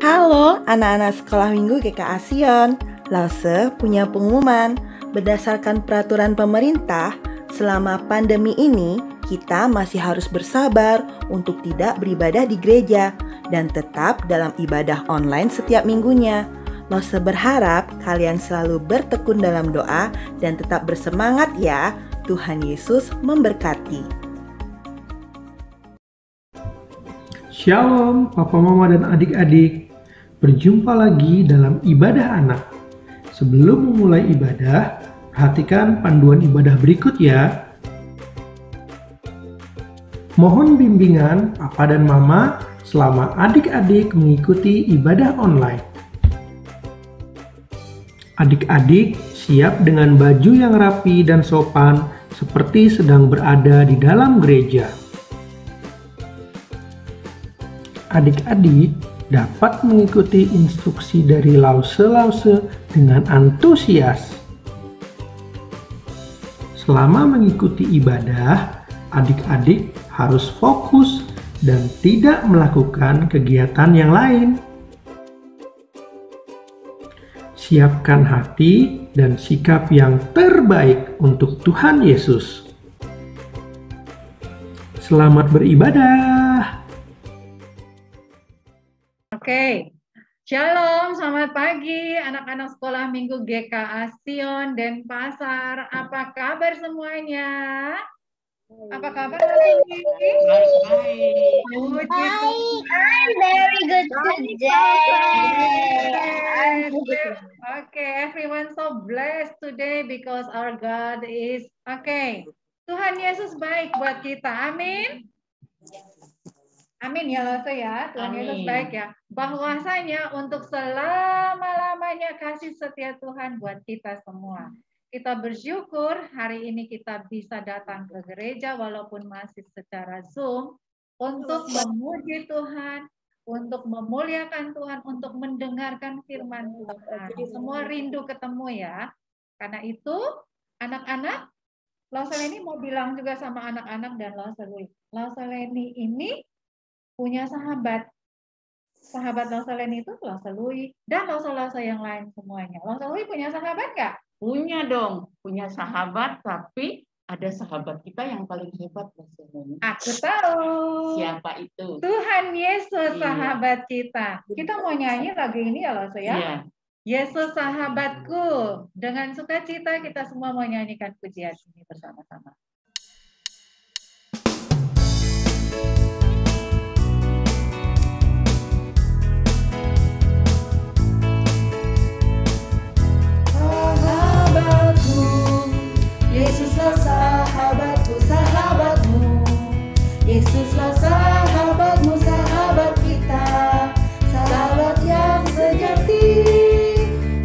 Halo anak-anak sekolah minggu GKA Sion. Lause punya pengumuman. Berdasarkan peraturan pemerintah, selama pandemi ini kita masih harus bersabar untuk tidak beribadah di gereja dan tetap dalam ibadah online setiap minggunya. Lause berharap kalian selalu bertekun dalam doa dan tetap bersemangat ya. Tuhan Yesus memberkati. Shalom Papa Mama dan adik-adik. Berjumpa lagi dalam ibadah anak. Sebelum memulai ibadah, perhatikan panduan ibadah berikut ya. Mohon bimbingan Papa dan Mama selama adik-adik mengikuti ibadah online. Adik-adik siap dengan baju yang rapi dan sopan seperti sedang berada di dalam gereja. Adik-adik dapat mengikuti instruksi dari lause-lause dengan antusias. Selama mengikuti ibadah, adik-adik harus fokus dan tidak melakukan kegiatan yang lain. Siapkan hati dan sikap yang terbaik untuk Tuhan Yesus. Selamat beribadah. Oke, Shalom, selamat pagi anak-anak sekolah minggu GKA Sion dan Pasar. Apa kabar semuanya? Apa kabar hari ini? Baik. I'm very good today. Okay, everyone so blessed today because our God is okay. Tuhan Yesus baik buat kita. Amin. Amin ya Lose ya, Tuhan Yesus baik ya. Bahwasanya untuk selama-lamanya kasih setia Tuhan buat kita semua. Kita bersyukur hari ini kita bisa datang ke gereja walaupun masih secara Zoom untuk memuji Tuhan, untuk memuliakan Tuhan, untuk mendengarkan firman Tuhan. Semua rindu ketemu ya. Karena itu anak-anak, Lose Leni mau bilang juga sama anak-anak dan Lose Leni ini punya sahabat. Sahabat Lause Leni itu Lause Lui dan Lause-Lause yang lain semuanya. Lause Lui punya sahabat nggak? Punya dong, punya sahabat, tapi ada sahabat kita yang paling hebat Lause Leni. Aku tahu. Siapa itu? Tuhan Yesus, Iya. sahabat kita. Kita mau nyanyi lagu ini ya Lause ya? Iya. Yesus sahabatku. Dengan sukacita kita semua mau nyanyikan pujian ini bersama-sama. Yesuslah sahabatku, sahabatmu. Yesuslah sahabatmu, sahabat kita. Sahabat yang sejati.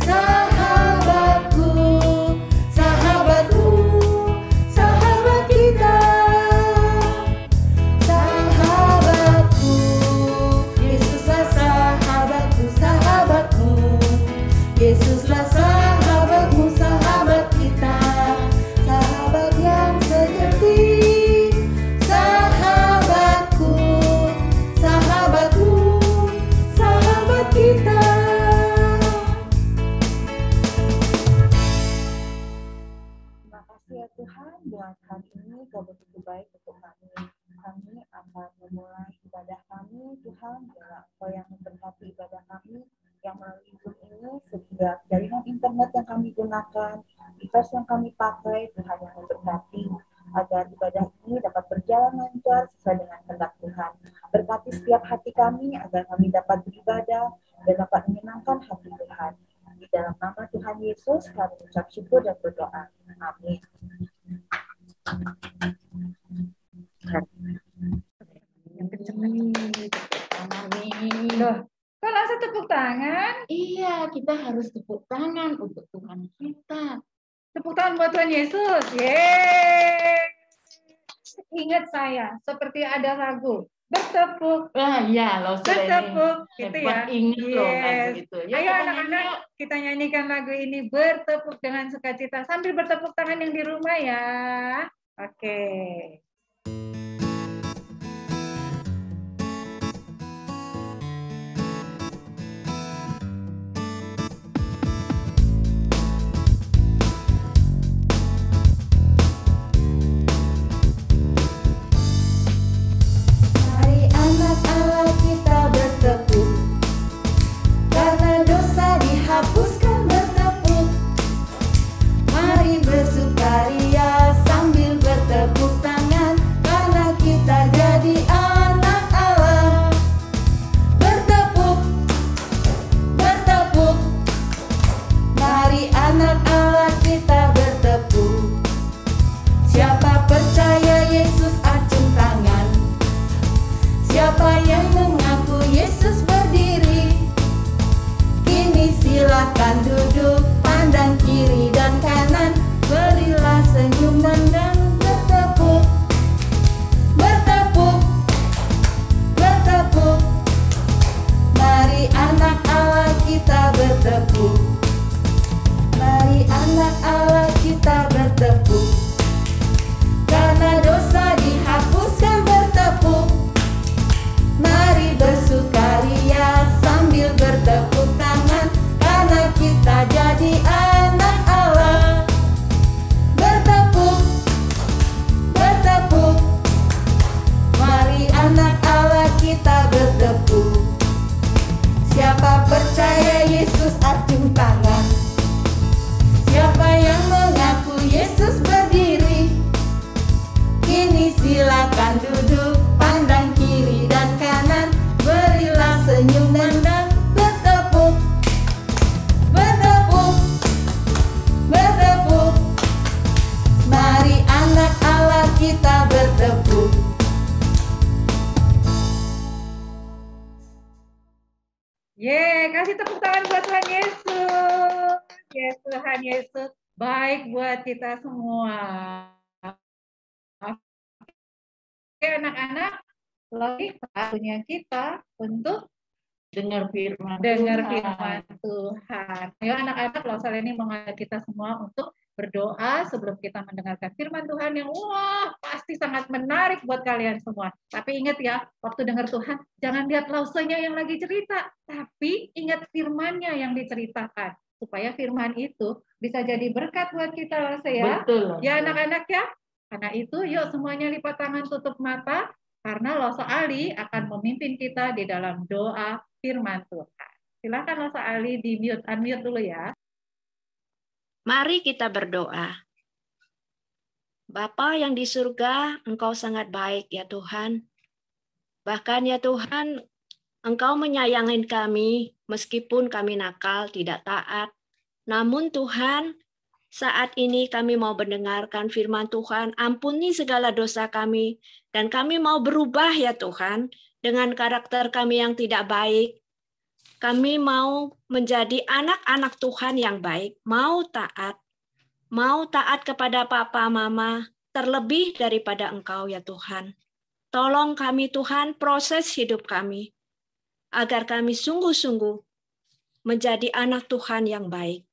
Sahabatku, sahabatmu, sahabat kita. Sahabatku, Yesuslah sahabatku, sahabatmu. Yesuslah sahabatmu, sahabat kita. Sahabat yang sejati, sahabatku, sahabatmu, sahabat kita. Terima kasih ya Tuhan, buat hari ini Kau begitu baik untuk kami. Kami akan memulai ibadah kami, Tuhan, biarlah Engkau yang memberkati ibadah kami, yang melalui Zoom ini, setiap jaringan internet yang kami gunakan, device yang kami pakai, Tuhan yang memberkati, agar ibadah ini dapat berjalan lancar sesuai dengan kehendak Tuhan. Berkati setiap hati kami, agar kami dapat beribadah dan dapat menyenangkan hati Tuhan. Di dalam nama Tuhan Yesus, kami ucap syukur dan berdoa. Amin. Yang kenceng nih. Loh, kok langsung tepuk tangan? Iya, kita harus tepuk tangan untuk Tuhan kita. Tepuk tangan buat Tuhan Yesus. Yeay. Ingat saya, seperti ada lagu. Bertepuk. Wah, iya, Lause Leni. Bertepuk. Gitu ya. Hebat ingat loh lagu itu. Yuk, Ayo kita anak-anak, nyanyi yuk. kita nyanyikan lagu ini. Bertepuk dengan sukacita. Sambil bertepuk tangan yang di rumah ya. Oke. Kasih tepuk tangan buat Tuhan Yesus. Yes, Tuhan Yesus baik buat kita semua. Oke, anak-anak, lagi waktunya kita untuk Dengar firman firman Tuhan. Ayo anak-anak, Losel ini mengajak kita semua untuk berdoa sebelum kita mendengarkan firman Tuhan yang pasti sangat menarik buat kalian semua. Tapi ingat ya, waktu dengar Tuhan, jangan lihat Lausenya yang lagi cerita, tapi ingat firmannya yang diceritakan. Supaya firman itu bisa jadi berkat buat kita, Lause ya. Betul. Ya anak-anak ya. Karena itu, yuk semuanya lipat tangan, tutup mata, karena Lose Ali akan memimpin kita di dalam doa firman Tuhan. Silakan Lose Ali unmute dulu ya. Mari kita berdoa. Bapa yang di surga, Engkau sangat baik ya Tuhan. Bahkan ya Tuhan, Engkau menyayangi kami meskipun kami nakal, tidak taat. Namun Tuhan, saat ini kami mau mendengarkan firman Tuhan, ampuni segala dosa kami, dan kami mau berubah ya Tuhan, dengan karakter kami yang tidak baik. Kami mau menjadi anak-anak Tuhan yang baik, mau taat kepada Papa, Mama, terlebih daripada Engkau ya Tuhan. Tolong kami Tuhan, proses hidup kami, agar kami sungguh-sungguh menjadi anak Tuhan yang baik.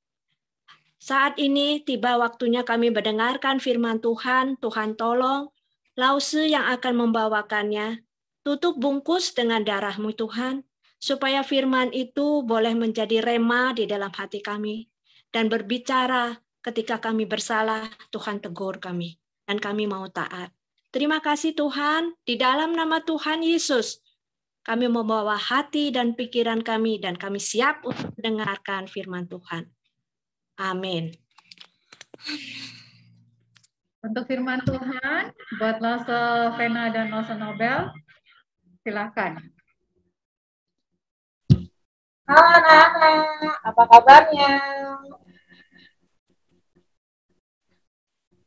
Saat ini tiba waktunya kami mendengarkan firman Tuhan. Tuhan tolong, Lause yang akan membawakannya, tutup bungkus dengan darah-Mu Tuhan, supaya firman itu boleh menjadi rema di dalam hati kami, dan berbicara ketika kami bersalah, Tuhan tegur kami, dan kami mau taat. Terima kasih Tuhan, di dalam nama Tuhan Yesus, kami membawa hati dan pikiran kami, dan kami siap untuk mendengarkan firman Tuhan. Amin. Untuk firman Tuhan, buat Lose Vena dan Lose Nobel, silakan. Halo anak-anak, apa kabarnya?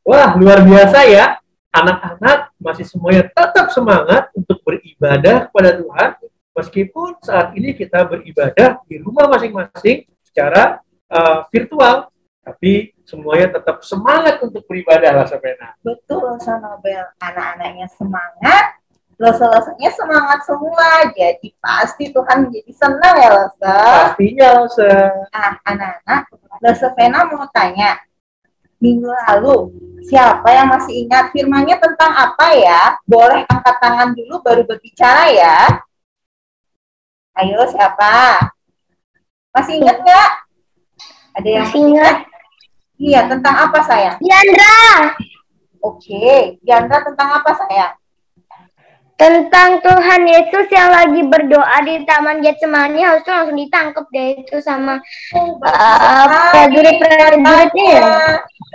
Wah, luar biasa ya. Anak-anak masih semuanya tetap semangat untuk beribadah kepada Tuhan, meskipun saat ini kita beribadah di rumah masing-masing secara virtual, tapi semuanya tetap semangat untuk beribadah, Lasapena. Betul, Lose Nobel. Anak-anaknya semangat, Lose-losenya semangat semua, jadi pasti Tuhan menjadi senang ya Lose. Pastinya, Lose. Anak-anak, Lose Vena mau tanya, minggu lalu siapa yang masih ingat firmannya tentang apa ya? Boleh angkat tangan dulu baru berbicara ya. Ayo siapa? Masih ingat nggak? Ada yang masih ingat? Iya, tentang apa sayang? Diandra. Oke, Diandra tentang apa sayang? Tentang Tuhan Yesus yang lagi berdoa di Taman Getsemani, harusnya langsung ditangkap deh itu sama prajurit-prajuritnya.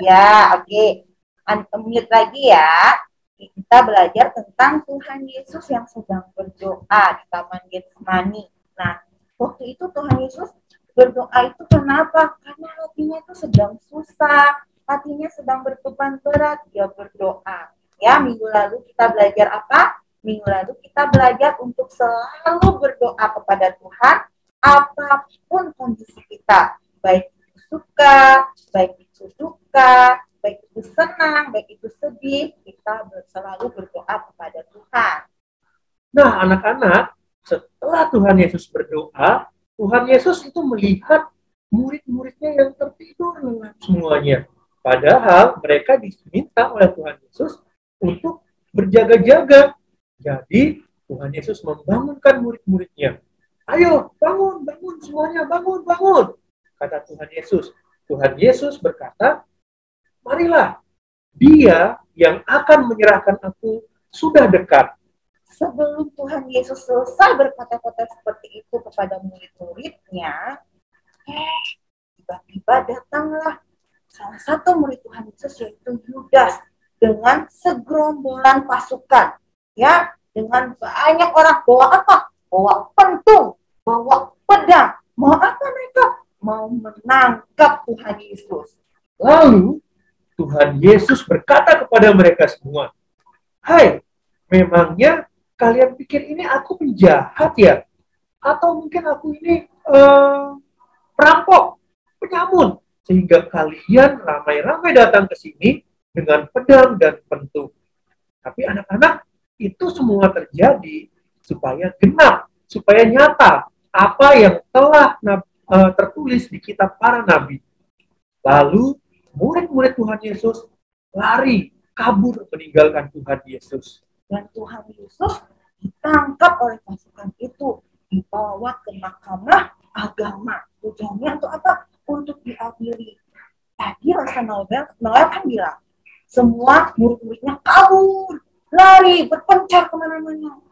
Ya, oke. Unmute lagi ya. Kita belajar tentang Tuhan Yesus yang sedang berdoa di Taman Getsemani. Nah, waktu itu Tuhan Yesus berdoa itu kenapa? Karena hatinya itu sedang susah, hatinya sedang berbeban berat, dia berdoa. Ya, minggu lalu kita belajar apa? Minggu lalu kita belajar untuk selalu berdoa kepada Tuhan apapun kondisi kita, baik itu suka, baik itu duka, baik itu senang, baik itu sedih, kita selalu berdoa kepada Tuhan. Nah, anak-anak, setelah Tuhan Yesus berdoa, Tuhan Yesus itu melihat murid-muridnya yang tertidur lelap semuanya. Padahal mereka diminta oleh Tuhan Yesus untuk berjaga-jaga. Jadi, Tuhan Yesus membangunkan murid-muridnya. Ayo, bangun, bangun semuanya, bangun, bangun. Kata Tuhan Yesus. Tuhan Yesus berkata, marilah, Dia yang akan menyerahkan aku sudah dekat. Sebelum Tuhan Yesus selesai berkata-kata seperti itu kepada murid-muridnya, tiba-tiba datanglah salah satu murid Tuhan Yesus, yaitu Yudas, dengan segerombolan pasukan. Ya, dengan banyak orang. Bawa apa? Bawa pentung, bawa pedang. Mau apa mereka? Mau menangkap Tuhan Yesus. Lalu, Tuhan Yesus berkata kepada mereka semua, hai, memangnya kalian pikir ini aku penjahat ya? Atau mungkin aku ini perampok, penyamun, sehingga kalian ramai-ramai datang ke sini dengan pedang dan pentung. Tapi anak-anak, itu semua terjadi supaya genap, supaya nyata apa yang telah tertulis di kitab para nabi. Lalu murid-murid Tuhan Yesus lari, kabur meninggalkan Tuhan Yesus. Dan Tuhan Yesus ditangkap oleh pasukan itu, dibawa ke mahkamah agama. Tujuannya untuk apa? Untuk diadili. Tadi Rasa Noel kan bilang, semua murid-muridnya kabur, lari, berpencar kemana-mana.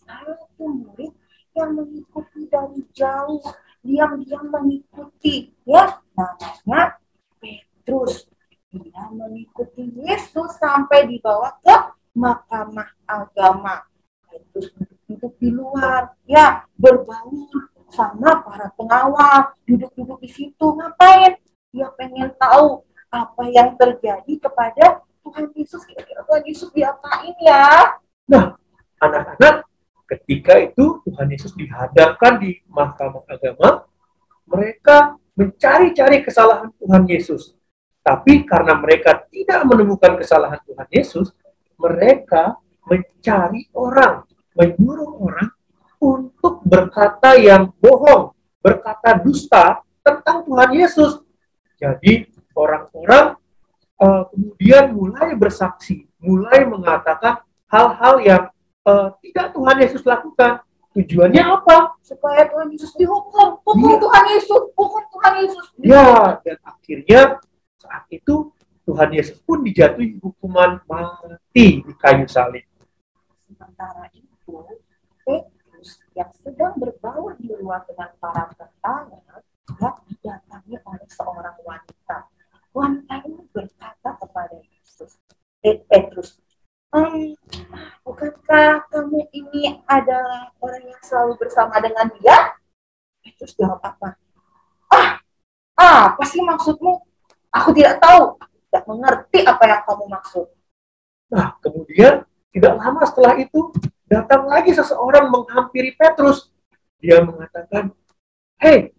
Satu murid yang mengikuti dari jauh, diam-diam mengikuti, ya, namanya Petrus. Dia mengikuti Yesus sampai dibawa ke mahkamah agama. Petrus duduk di luar, ya, berbaur sama para pengawal, duduk-duduk di situ. Ngapain? Dia pengen tahu apa yang terjadi kepada Tuhan Yesus. Kira-kira Tuhan Yesus diapain ya? Nah, anak-anak, ketika itu Tuhan Yesus dihadapkan di mahkamah agama, mereka mencari-cari kesalahan Tuhan Yesus. Tapi karena mereka tidak menemukan kesalahan Tuhan Yesus, mereka mencari orang, menyuruh orang untuk berkata yang bohong, berkata dusta tentang Tuhan Yesus. Jadi orang-orang kemudian mulai bersaksi, mulai mengatakan hal-hal yang tidak Tuhan Yesus lakukan. Tujuannya apa? Supaya Tuhan Yesus dihukum. Hukum Tuhan Yesus, hukum Tuhan Yesus. Ya, dan akhirnya saat itu Tuhan Yesus pun dijatuhi hukuman mati di kayu salib. Sementara itu, Petrus yang sedang berbaur di luar dengan para tentara, didatangi oleh seorang wanita. Wanita ini berkata kepada Yesus, Petrus, bukankah kamu ini adalah orang yang selalu bersama dengan dia? Petrus jawab apa? Apa sih maksudmu? Aku tidak tahu, tidak mengerti apa yang kamu maksud. Nah, kemudian tidak lama setelah itu datang lagi seseorang menghampiri Petrus. Dia mengatakan, "Hei,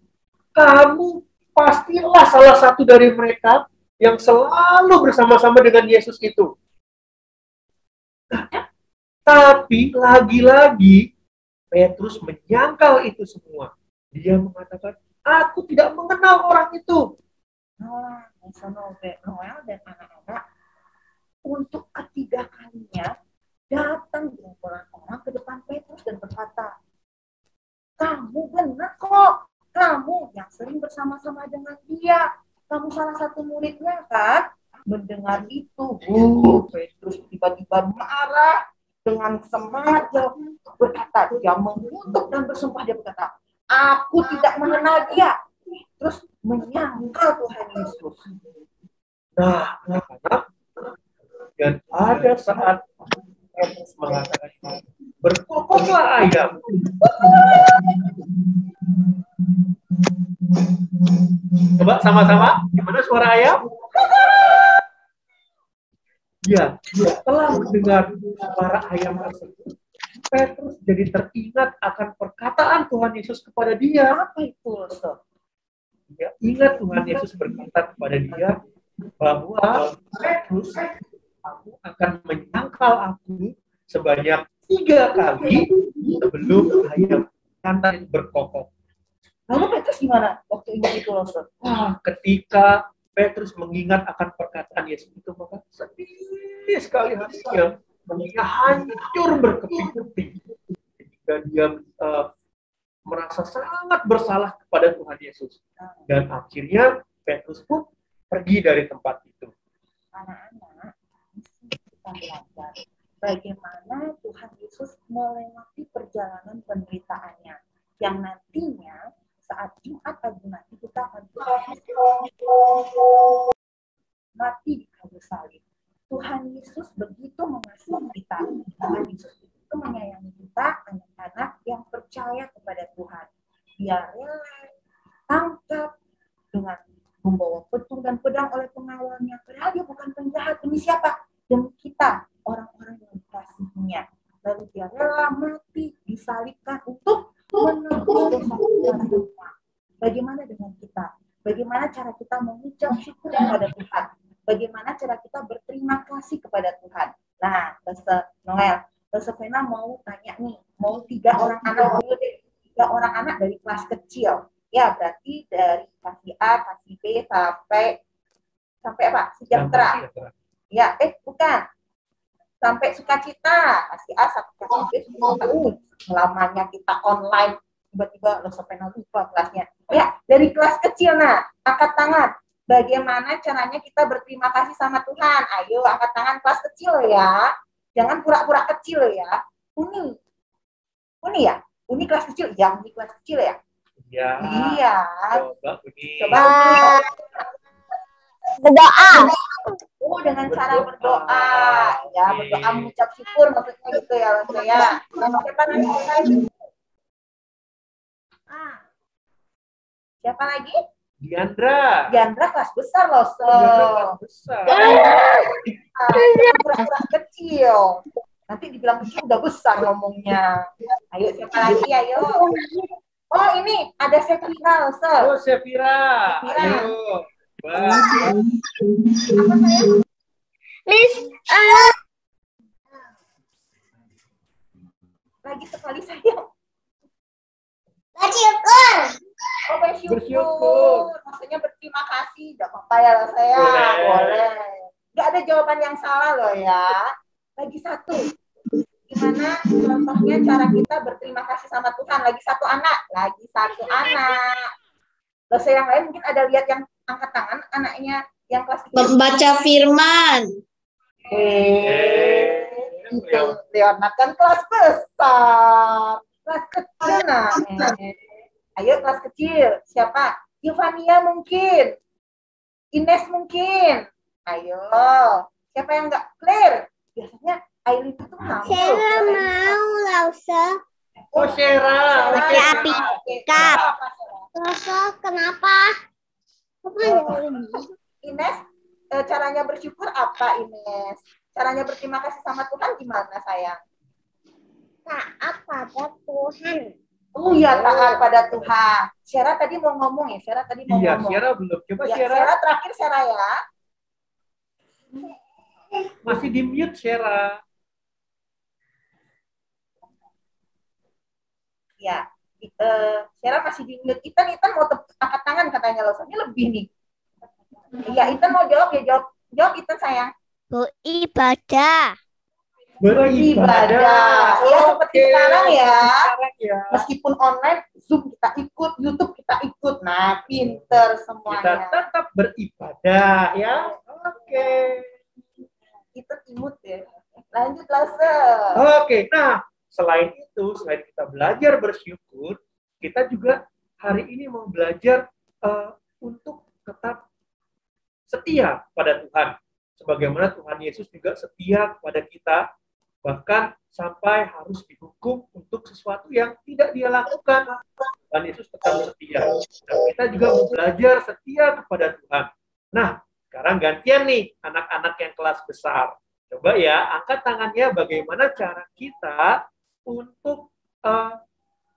kamu pastilah salah satu dari mereka yang selalu bersama-sama dengan Yesus itu." Nah, tapi lagi-lagi Petrus menyangkal itu semua. Dia mengatakan, "Aku tidak mengenal orang itu." Noel dan anak-anak untuk ketiga kalinya datang gerombolan orang ke depan Petrus dan berkata, "Kamu benar kok, kamu yang sering bersama-sama dengan dia, kamu salah satu muridnya kan?" Mendengar itu, Petrus tiba-tiba marah dengan semangat berkata, dia mengutuk dan bersumpah, dia berkata, "Aku tidak mengenal dia." Terus menyangkal Tuhan Yesus. Nah, anak-anak, dan ada saat Petrus mengatakan, "Berkokoklah ayam." Coba sama-sama, gimana suara ayam? Ya, setelah mendengar suara ayam tersebut, Petrus jadi teringat akan perkataan Tuhan Yesus kepada dia. Apa itu? Dia ingat Tuhan Yesus berkata kepada dia bahwa, "Petrus, kamu akan menyangkal aku sebanyak 3 kali sebelum ayam jantan berkokok." Lalu Petrus gimana waktu ingat itu, Ustaz? Ketika Petrus mengingat akan perkataan Yesus itu, maka sedih sekali hatinya. Dia hancur berkeping-keping. Dan dia merasa sangat bersalah kepada Tuhan Yesus. Dan akhirnya Petrus pun pergi dari tempat itu. Anak-anak, kita belajar bagaimana Tuhan Yesus melewati perjalanan penderitaannya. Yang nantinya saat Jumat pagi nanti kita akan mati di kayu salib. Tuhan Yesus begitu mengasihi kita. Tuhan Yesus begitu menyayangi kita, anak-anak yang percaya kepada Tuhan. Dia rela tangkap dengan membawa petung dan pedang oleh pengawalnya. Padahal dia bukan penjahat. Demi siapa? Demi kita, orang-orang yang dikasihinya. Lalu dia rela mati, disalibkan untuk menebus Bagaimana dengan kita? Bagaimana cara kita mengucap syukur kepada Tuhan? Bagaimana cara kita berterima kasih kepada Tuhan? Nah, Pastor Noel, Pastor Vena mau tanya nih, mau 3 orang anak dulu deh, 3 orang anak dari kelas kecil. Ya, berarti dari kelas A, kelas B sampai apa? Sejahtera. Ya, bukan. Sampai sukacita. Kelas A sampai kelas B lamanya kita online, tiba-tiba Pastor lupa kelasnya. Ya, dari kelas kecil, nah, angkat tangan. Bagaimana caranya kita berterima kasih sama Tuhan? Ayo, angkat tangan kelas kecil ya. Jangan pura-pura kecil ya. Uni ya? Uni kelas kecil? Ya, Uni kelas kecil ya? Iya. Coba Uni. Berdoa. Dengan cara berdoa. Ya, berdoa mengucap syukur maksudnya gitu ya, ya. Siapa lagi? Diandra kelas besar loh, kelas besar. Pura-pura kecil. Nanti dibilang kecil udah besar ngomongnya. Ayo siapa lagi? Ayo. Oh ini ada Sefira, Ustaz. Oh Sefira. Ayo. Apa saya? Miss, lagi sekali saya. bersyukur. Oh bersyukur. Maksudnya berterima kasih. Gak apa-apa ya saya. Boleh. Gak ada jawaban yang salah loh ya. Lagi satu. Gimana contohnya cara kita berterima kasih sama Tuhan? Lagi satu anak. Dosa yang lain mungkin ada lihat yang angkat tangan anaknya yang kelas 3. Membaca firman. Itu Leonard kan kelas besar. Kelas kecil nah. Ayo kelas kecil. Siapa? Yovania mungkin. Ines mungkin. Ayo. Siapa yang nggak clear? Biasanya Aileen itu mau. Saya mau, Lausa. Oh Shera. Lausa, kenapa? Ines, caranya bersyukur apa Ines? Caranya berterima kasih sama Tuhan gimana sayang? Taat pada Tuhan. Oh iya, taat pada Tuhan. Shera tadi mau ngomong ya? Shera tadi mau Iya, ngomong. Shera belum. Coba Ya, Shera. Shera terakhir Shera ya. Masih di mute Shera. Ya, Shera masih di mute. Itan mau angkat tangan katanya loh. Soalnya lebih nih. Iya, Itan mau jawab ya, jawab Itan sayang. Beribadah. Beribadah. Ya seperti sekarang ya. Ya. Meskipun online, Zoom kita ikut, YouTube kita ikut. Nah, pinter Kita semuanya. tetap beribadah ya. Oke. Itu imut ya. Lanjut Lase. Oke, nah selain itu, selain kita belajar bersyukur, kita juga hari ini mau belajar untuk tetap setia pada Tuhan. Sebagaimana Tuhan Yesus juga setia kepada kita, bahkan sampai harus dihukum untuk sesuatu yang tidak dia lakukan. Tuhan Yesus tetap setia. Dan kita juga mau belajar setia kepada Tuhan. Nah, sekarang gantian nih anak-anak yang kelas besar. Coba ya, angkat tangannya bagaimana cara kita untuk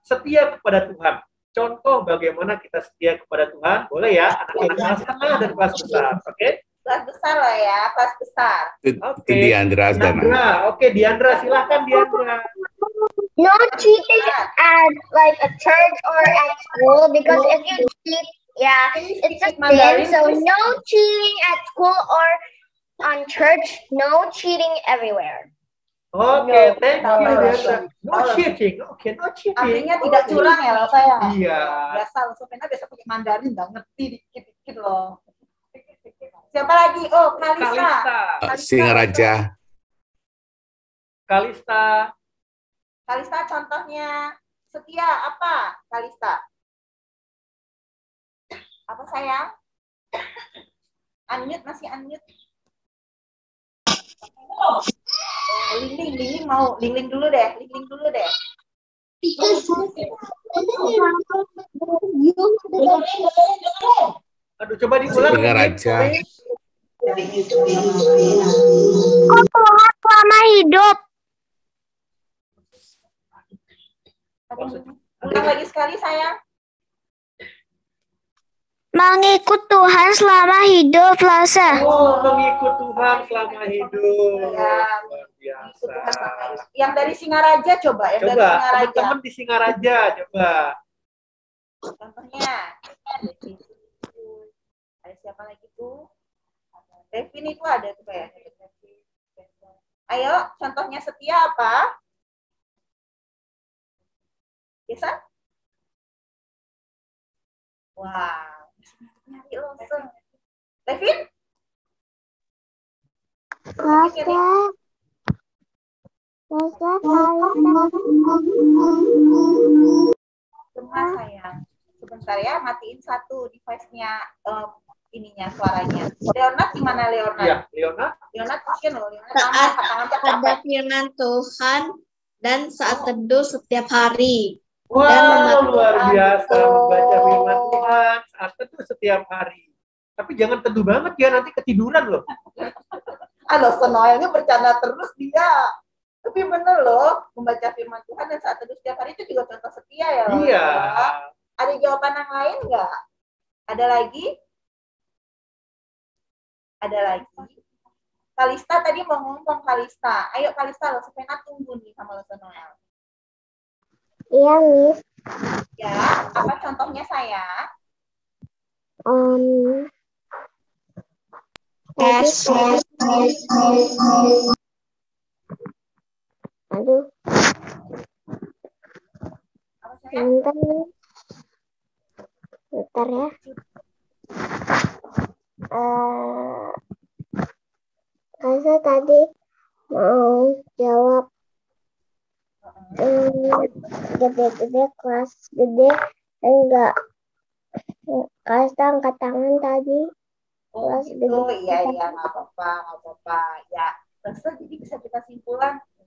setia kepada Tuhan. Contoh bagaimana kita setia kepada Tuhan. Boleh ya, anak-anak kelas tengah dan kelas besar. Oke? Kelas besar lah ya, kelas besar. Oke. Diandra, Oke, Diandra, silahkan Diandra. No cheating at like a church or at school because if you cheat, yeah, it's a sin. So no cheating at school or on church. No cheating everywhere. Oke, thank you Diandra. No cheating. Oke, no cheating. Artinya tidak curang ya loh saya. Iya. Biasa loh, Sopena biasa pakai Mandarin, nggak ngerti dikit-dikit loh. Siapa lagi? Oh, Kalista. Singaraja. Kalista. Kalista contohnya setia apa? Kalista. Apa sayang? Unmute, masih unmute. Oh, Lingling mau. Lingling dulu deh. Aduh, coba diulang. Singaraja. Kok Tuhan selama hidup? Ulang lagi sekali sayang. Mengikut Tuhan selama hidup, Lasa. Oh, mengikut Tuhan selama hidup. Ya, Luar biasa. Tuhan selama hidup. Yang dari Singaraja coba, yang dari Coba, Singaraja. teman-teman di Singaraja, coba. Contohnya, ada siapa lagi tuh? Devin itu ada tuh kayak. Ayo, contohnya Setia apa? Biasa? Wow, nyari Lose. Devin? Semua sayang. Sebentar ya, matiin satu device-nya ininya suaranya. Leonard gimana Leonard? Iya, Leonard. Leonard mungkin loh. Saat ada firman Tuhan dan saat teduh setiap hari. Wow, luar biasa membaca firman Tuhan saat teduh setiap hari. Tapi jangan teduh banget ya, nanti ketiduran loh. Lose Noelnya bercanda terus dia. Tapi bener loh, membaca firman Tuhan dan saat teduh setiap hari itu juga contoh setia ya. Iya. Ada jawaban yang lain nggak? Ada lagi? Ada lagi? Kalista tadi mau ngomong Kalista. Ayo Kalista, Lose Pena tunggu nih sama Lose Noel. Iya, Miss. Ya, apa contohnya saya? Aduh. Apa saya? Bentar ya. Saya tadi mau jawab gede-gede kelas gede enggak kelas angkat tangan tadi. Oh gitu, iya nggak apa-apa ya. Lose jadi bisa kita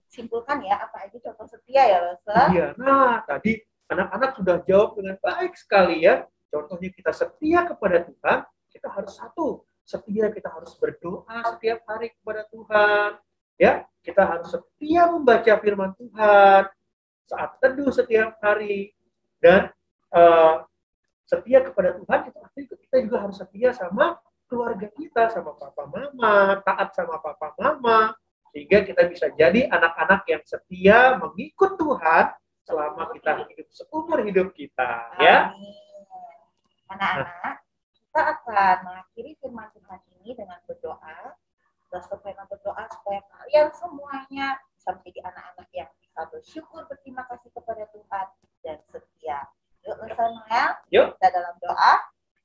simpulkan ya apa aja contoh setia ya Lose. Iya, nah tadi anak-anak sudah jawab dengan baik sekali ya. Contohnya kita setia kepada Tuhan, kita harus setia, kita harus berdoa setiap hari kepada Tuhan. Ya, kita harus setia membaca firman Tuhan saat teduh setiap hari dan setia kepada Tuhan itu artinya kita juga harus setia sama keluarga kita, sama papa mama, taat sama papa mama, sehingga kita bisa jadi anak-anak yang setia mengikut Tuhan selama kita hidup seumur hidup kita. Ya. Anak-anak, kita akan mengakhiri firman Tuhan ini dengan berdoa. Bersama berdoa supaya kalian semuanya bisa menjadi anak-anak yang bisa bersyukur, berterima kasih kepada Tuhan dan setia. Yuk, Lose Noel, kita dalam doa.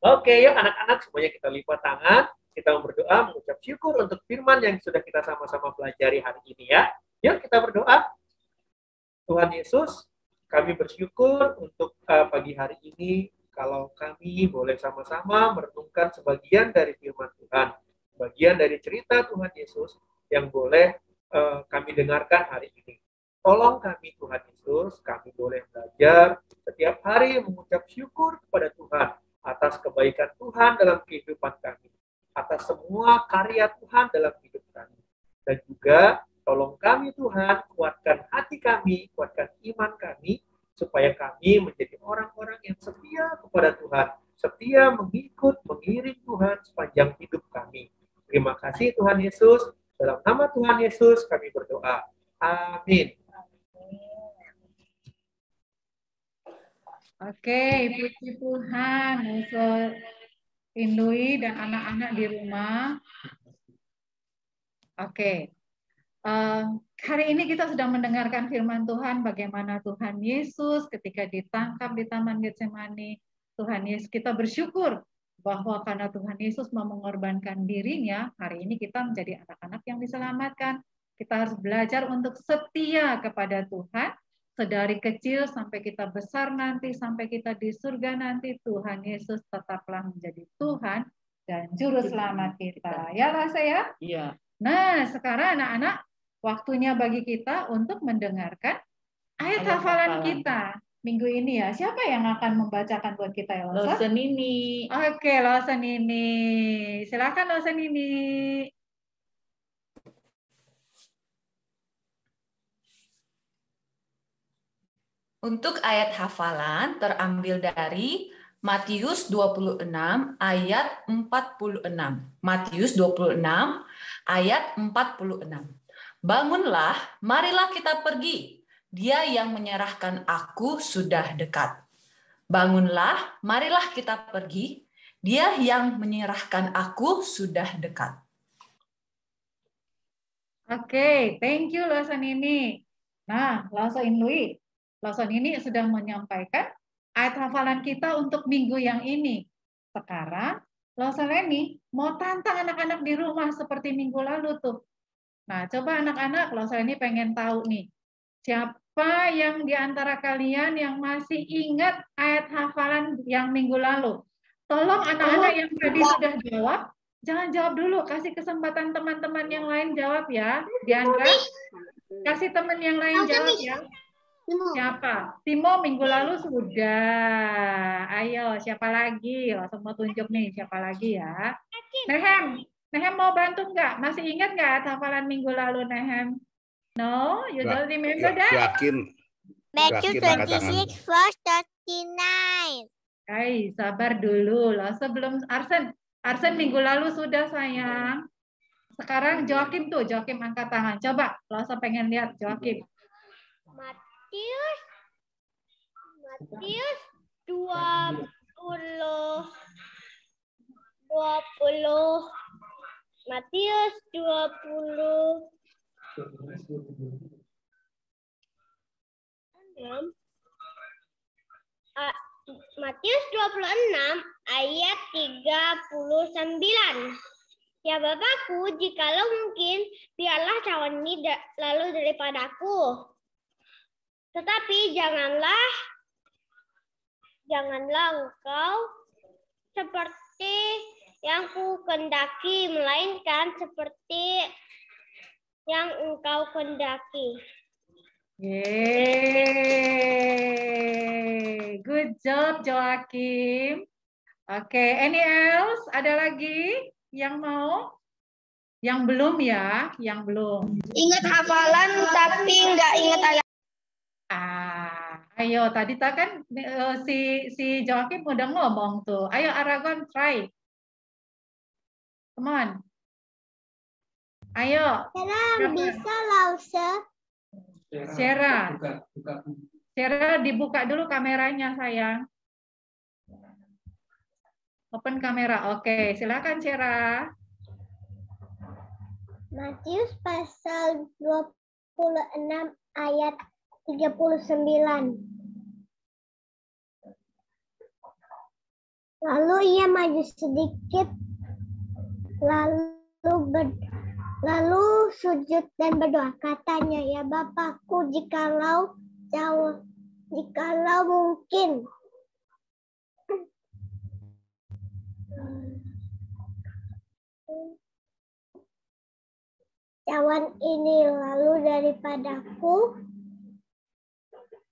Oke, yuk anak-anak semuanya kita lipat tangan, kita berdoa, mengucap syukur untuk firman yang sudah kita sama-sama pelajari hari ini ya. Yuk kita berdoa. Tuhan Yesus, kami bersyukur untuk pagi hari ini kalau kami boleh sama-sama merenungkan sebagian dari firman Tuhan. Bagian dari cerita Tuhan Yesus yang boleh kami dengarkan hari ini. Tolong kami Tuhan Yesus, kami boleh belajar setiap hari mengucap syukur kepada Tuhan atas kebaikan Tuhan dalam kehidupan kami, atas semua karya Tuhan dalam hidup kami. Dan juga tolong kami Tuhan, kuatkan hati kami, kuatkan iman kami, supaya kami menjadi orang-orang yang setia kepada Tuhan, setia mengikut, mengiring Tuhan sepanjang hidup kami. Terima kasih Tuhan Yesus. Dalam nama Tuhan Yesus kami berdoa. Amin. Oke, puji Tuhan untuk Indui dan anak-anak di rumah. Oke. Hari ini kita sudah mendengarkan firman Tuhan bagaimana Tuhan Yesus ketika ditangkap di Taman Getsemani. Tuhan Yesus, kita bersyukur bahwa karena Tuhan Yesus mau mengorbankan dirinya, hari ini kita menjadi anak-anak yang diselamatkan. Kita harus belajar untuk setia kepada Tuhan, sedari kecil sampai kita besar nanti, sampai kita di surga nanti, Tuhan Yesus tetaplah menjadi Tuhan dan Juru Selamat kita. Ya, Lase ya? Iya. Nah, sekarang anak-anak, waktunya bagi kita untuk mendengarkan ayat hafalan kita minggu ini ya. Siapa yang akan membacakan buat kita ya, Lose? Lose Nini. Oke, Lose Nini. Silakan Lose Nini. Untuk ayat hafalan terambil dari Matius 26 ayat 46. Matius 26 ayat 46. Bangunlah, marilah kita pergi. Dia yang menyerahkan aku sudah dekat. Bangunlah, marilah kita pergi. Dia yang menyerahkan aku sudah dekat. Oke, thank you Lawson ini. Nah, Lawson Lui, Lawson ini sudah menyampaikan ayat hafalan kita untuk minggu yang ini. Sekarang, Lawson ini mau tantang anak-anak di rumah seperti minggu lalu tuh. Nah, coba anak-anak, Lawson ini pengen tahu nih, siapa yang di antara kalian yang masih ingat ayat hafalan yang minggu lalu? Tolong anak-anak yang tadi sudah jawab, jangan jawab dulu, kasih kesempatan teman-teman yang lain jawab ya. Diandra, kasih teman yang lain jawab ya. Siapa? Timo minggu lalu sudah. Ayo, siapa lagi? Langsung mau tunjuk nih, siapa lagi ya? Nehem mau bantu nggak? Masih ingat nggak hafalan minggu lalu, Nehem? No, you don't remember that? Matthew 26 verse 39. Hai, sabar dulu loh. Sebelum Arsen minggu lalu sudah sayang. Sekarang Joakim tuh, Joakim angkat tangan. Coba, lo pengen lihat Joakim. Matius 20 Matius 20 Matius 26 ayat 39. Ya Bapakku, jikalau mungkin, biarlah cawan ini lalu daripadaku. Tetapi janganlah engkau seperti yang ku kehendaki, melainkan seperti yang engkau kehendaki. Yeay, good job Joakim. Oke, any else? Ada lagi yang mau? Yang belum ya? Yang belum. Ingat hafalan tapi nggak ingat ayat. Ayo, tadi kan si Joakim udah ngomong tuh. Ayo Aragon, try. Come on. Ayo. Bisa Lause. Shera, dibuka dulu kameranya sayang. Open kamera, oke. Silakan Shera. Matius pasal 26 ayat 39. Lalu ia maju sedikit, lalu sujud dan berdoa. Katanya, ya Bapakku, jikalau mungkin. Cawan ini lalu daripadaku,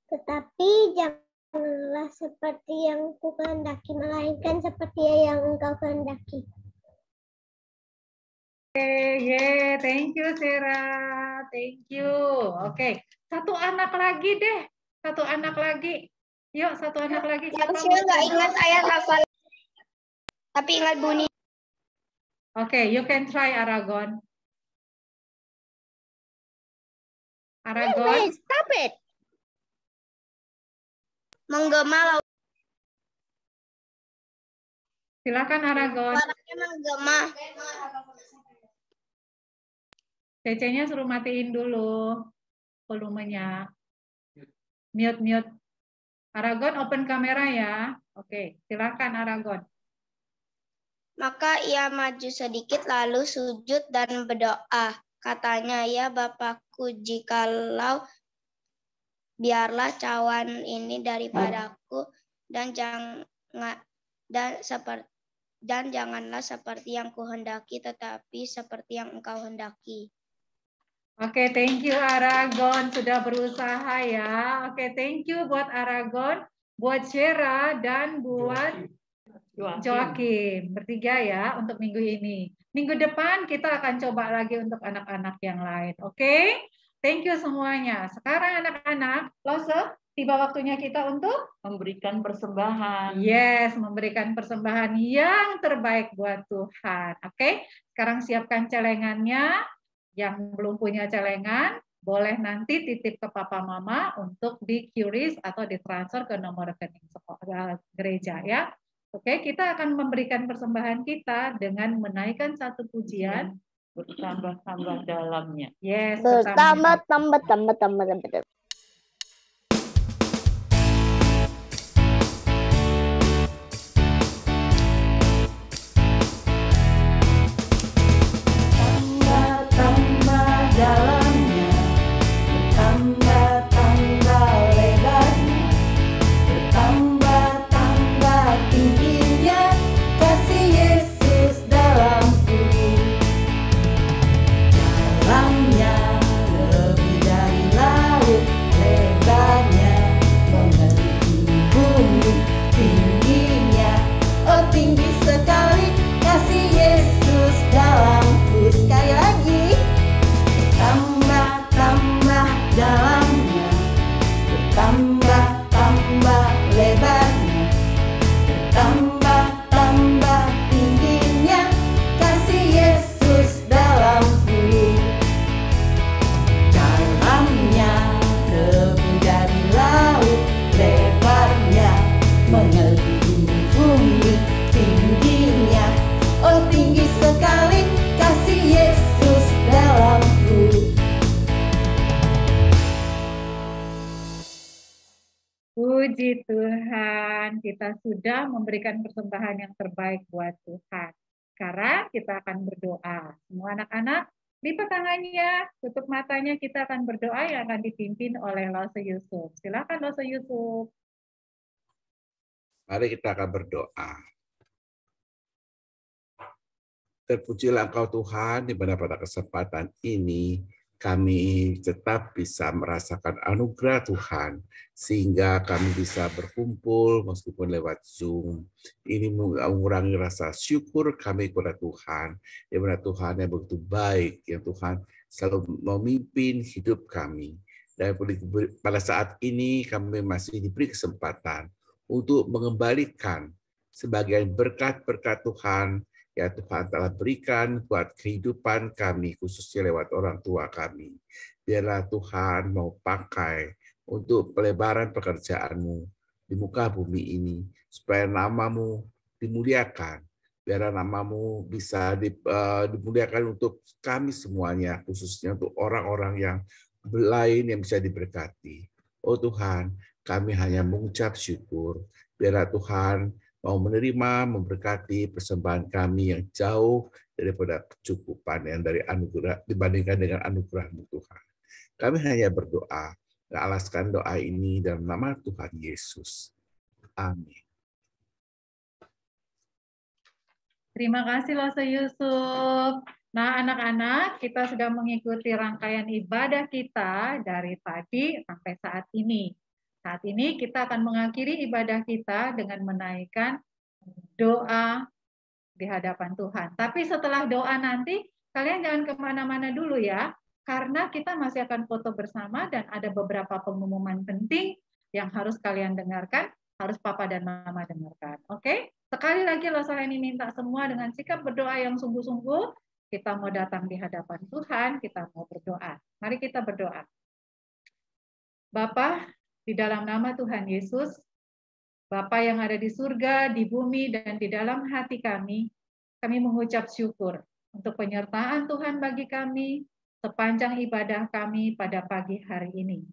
tetapi janganlah seperti yang ku kehendaki, melainkan seperti yang engkau kehendaki. Yeah, thank you Sarah, thank you. Oke, satu anak lagi deh, satu anak lagi. Yuk, satu anak lagi. Siapa nggak ingat ayat hafal, tapi ingat bunyi. Oke, you can try Aragon. Aragon. Stop it. Menggema. Silakan Aragon. Suaranya menggema. Cece-nya suruh matiin dulu volumenya. Mute. Aragon open kamera ya. Oke, silakan Aragon. Maka ia maju sedikit lalu sujud dan berdoa. Katanya, ya Bapakku, jikalau biarlah cawan ini daripadaku dan janganlah seperti yang kuhendaki, tetapi seperti yang engkau hendaki. Oke, thank you Aragon sudah berusaha ya. Oke, thank you buat Aragon, buat Shera dan buat Joakim. Bertiga ya untuk minggu ini. Minggu depan kita akan coba lagi untuk anak-anak yang lain. Oke? Thank you semuanya. Sekarang anak-anak, Lose, tiba waktunya kita untuk memberikan persembahan. Yes, memberikan persembahan yang terbaik buat Tuhan. Oke, sekarang siapkan celengannya. Yang belum punya celengan, boleh nanti titip ke papa mama untuk di-QRIS atau ditransfer ke nomor rekening gereja ya. Oke, kita akan memberikan persembahan kita dengan menaikkan satu pujian. Bertambah-tambah dalamnya. Yes, Bertambah. Puji Tuhan, kita sudah memberikan persembahan yang terbaik buat Tuhan. Sekarang kita akan berdoa. Semua anak-anak, lipat tangannya, tutup matanya, kita akan berdoa yang akan dipimpin oleh Lose Yusuf. Silakan Lose Yusuf. Mari kita akan berdoa. Terpujilah Engkau Tuhan, di mana pada kesempatan ini kami tetap bisa merasakan anugerah Tuhan, sehingga kami bisa berkumpul meskipun lewat Zoom. Ini mengurangi rasa syukur kami kepada Tuhan, di mana Tuhan yang begitu baik, yang Tuhan selalu memimpin hidup kami. Dan pada saat ini kami masih diberi kesempatan untuk mengembalikan sebagian berkat-berkat Tuhan yang Tuhan telah berikan buat kehidupan kami, khususnya lewat orang tua kami. Biarlah Tuhan mau pakai untuk pelebaran pekerjaan-Mu di muka bumi ini, supaya nama-Mu dimuliakan. Biarlah nama-Mu bisa dimuliakan untuk kami semuanya, khususnya untuk orang-orang yang lain yang bisa diberkati. Oh Tuhan, kami hanya mengucap syukur. Biarlah Tuhan mau menerima, memberkati persembahan kami yang jauh daripada kecukupan yang dari anugerah dibandingkan dengan anugerah-Mu Tuhan. Kami hanya berdoa dan alaskan doa ini dalam nama Tuhan Yesus. Amin. Terima kasih Lose Yusuf. Nah anak-anak, kita sudah mengikuti rangkaian ibadah kita dari tadi sampai saat ini. Saat ini kita akan mengakhiri ibadah kita dengan menaikkan doa di hadapan Tuhan. Tapi setelah doa nanti, kalian jangan kemana-mana dulu ya, karena kita masih akan foto bersama dan ada beberapa pengumuman penting yang harus kalian dengarkan, harus Papa dan Mama dengarkan. Oke? Sekali lagi Losaleni minta semua dengan sikap berdoa yang sungguh-sungguh, kita mau datang di hadapan Tuhan, kita mau berdoa. Mari kita berdoa. Bapa, di dalam nama Tuhan Yesus, Bapa yang ada di surga, di bumi, dan di dalam hati kami mengucap syukur untuk penyertaan Tuhan bagi kami sepanjang ibadah kami pada pagi hari ini.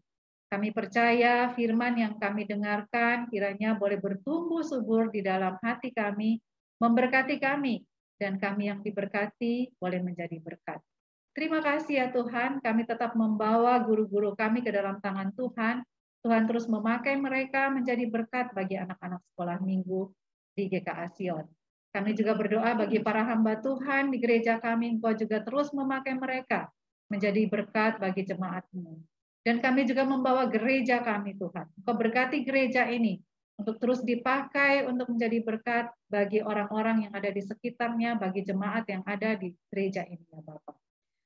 Kami percaya firman yang kami dengarkan kiranya boleh bertumbuh subur di dalam hati kami, memberkati kami, dan kami yang diberkati boleh menjadi berkat. Terima kasih ya Tuhan, kami tetap membawa guru-guru kami ke dalam tangan Tuhan. Tuhan terus memakai mereka menjadi berkat bagi anak-anak sekolah minggu di GKA Sion. Kami juga berdoa bagi para hamba Tuhan di gereja kami, Engkau juga terus memakai mereka menjadi berkat bagi jemaat-Mu. Dan kami juga membawa gereja kami Tuhan. Engkau berkati gereja ini untuk terus dipakai untuk menjadi berkat bagi orang-orang yang ada di sekitarnya, bagi jemaat yang ada di gereja ini ya Bapak.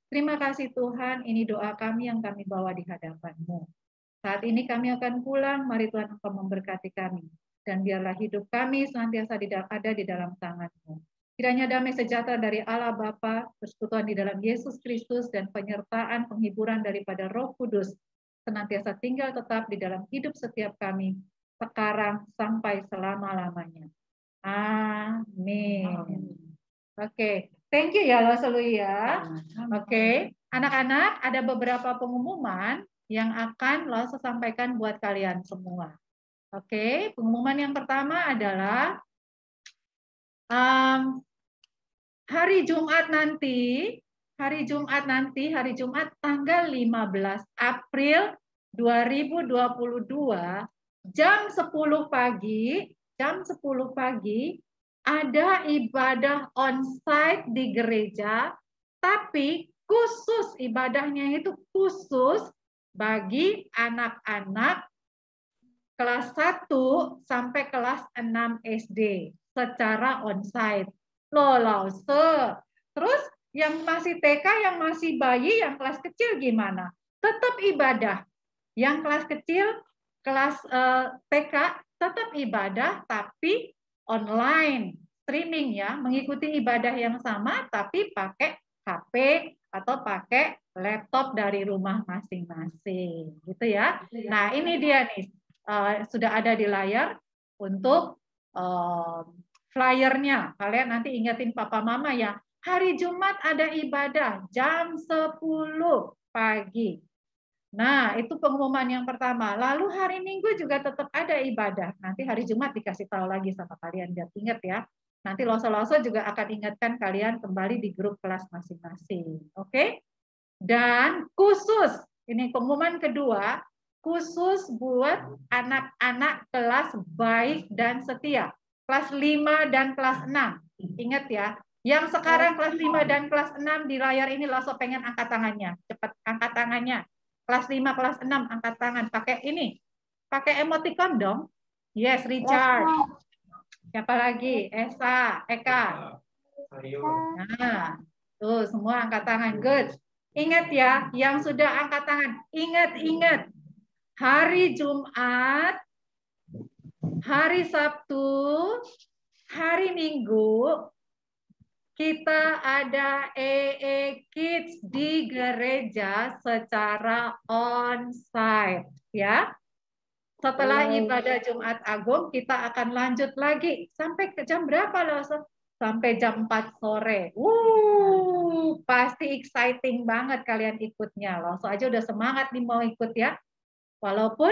Terima kasih Tuhan, ini doa kami yang kami bawa di hadapan-Mu. Saat ini kami akan pulang, mari Tuhan Engkau memberkati kami. Dan biarlah hidup kami senantiasa ada di dalam tangan-Mu. Kiranya damai sejahtera dari Allah Bapa, persekutuan di dalam Yesus Kristus, dan penyertaan penghiburan daripada Roh Kudus senantiasa tinggal tetap di dalam hidup setiap kami, sekarang sampai selama-lamanya. Amin. Oke, thank you ya Loselu ya. Oke, anak-anak, ada beberapa pengumuman yang akan Loselu sampaikan buat kalian semua. Oke, pengumuman yang pertama adalah hari Jumat tanggal 15 April 2022 jam 10 pagi ada ibadah onsite di gereja, tapi khusus ibadahnya itu khusus bagi anak-anak kelas 1 sampai kelas 6 SD secara onsite. Loh, terus yang masih TK, yang masih bayi, yang kelas kecil gimana? Tetap ibadah. Yang kelas kecil, kelas TK tetap ibadah tapi online, streaming ya, mengikuti ibadah yang sama tapi pakai HP atau pakai laptop dari rumah masing-masing, gitu ya. Nah, ini dia nih. Sudah ada di layar untuk flyernya. Kalian nanti ingetin papa mama ya, hari Jumat ada ibadah jam 10 pagi. Nah, itu pengumuman yang pertama. Lalu hari Minggu juga tetap ada ibadah. Nanti hari Jumat dikasih tahu lagi sama kalian, biar ingat ya. Nanti Loso-Loso juga akan ingatkan kalian kembali di grup kelas masing-masing. Oke? Dan khusus, ini pengumuman kedua, khusus buat anak-anak kelas baik dan setia. Kelas 5 dan kelas 6. Ingat ya, yang sekarang kelas 5 dan kelas 6 di layar ini Loso pengen angkat tangannya. Cepat angkat tangannya. Kelas 5, kelas 6 angkat tangan. Pakai ini. Pakai emoticon dong. Yes, Richard. Siapa lagi? Esa, Eka. Nah, tuh semua angkat tangan. Good. Ingat ya, yang sudah angkat tangan. Ingat. Hari Jumat, hari Sabtu, hari Minggu, kita ada EE Kids di gereja secara onsite, ya. Setelah ibadah Jumat Agung, kita akan lanjut lagi. Sampai ke jam berapa loh? Sampai jam 4 sore. Pasti exciting banget kalian ikutnya. Loso aja udah semangat nih mau ikut ya. Walaupun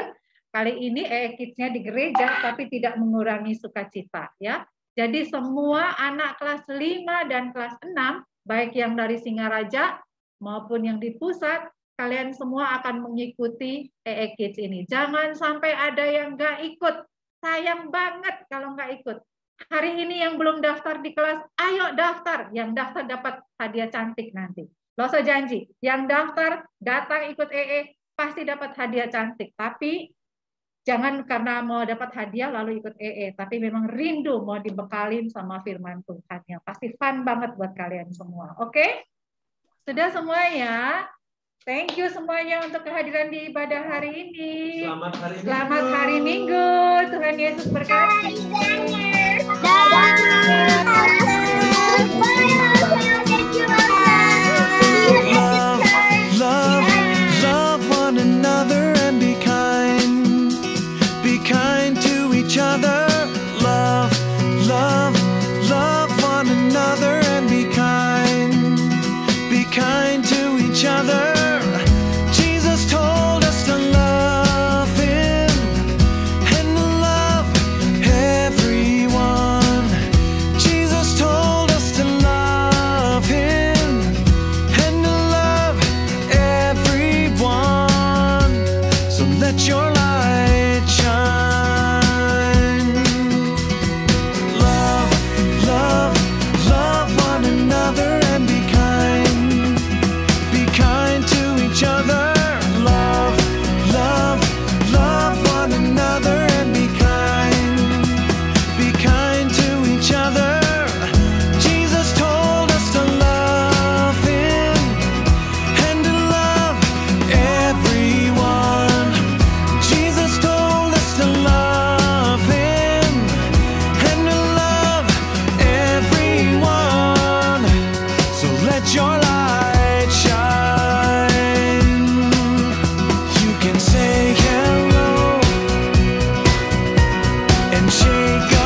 kali ini kids-nya di gereja, tapi tidak mengurangi sukacita ya. Jadi semua anak kelas 5 dan kelas 6, baik yang dari Singaraja maupun yang di pusat, kalian semua akan mengikuti Kids ini. Jangan sampai ada yang nggak ikut. Sayang banget kalau nggak ikut. Hari ini yang belum daftar di kelas, ayo daftar. Yang daftar dapat hadiah cantik nanti. Loso janji, yang daftar datang ikut pasti dapat hadiah cantik. Tapi jangan karena mau dapat hadiah lalu ikut tapi memang rindu mau dibekalin sama firman Tuhan yang pasti fun banget buat kalian semua. Oke? Sudah semua ya? Thank you semuanya untuk kehadiran di ibadah hari ini. Selamat hari Minggu. Tuhan Yesus berkati. Love one another and be kind to each other. Love one another and be kind to each other. Jesus told us to love Him and love and shake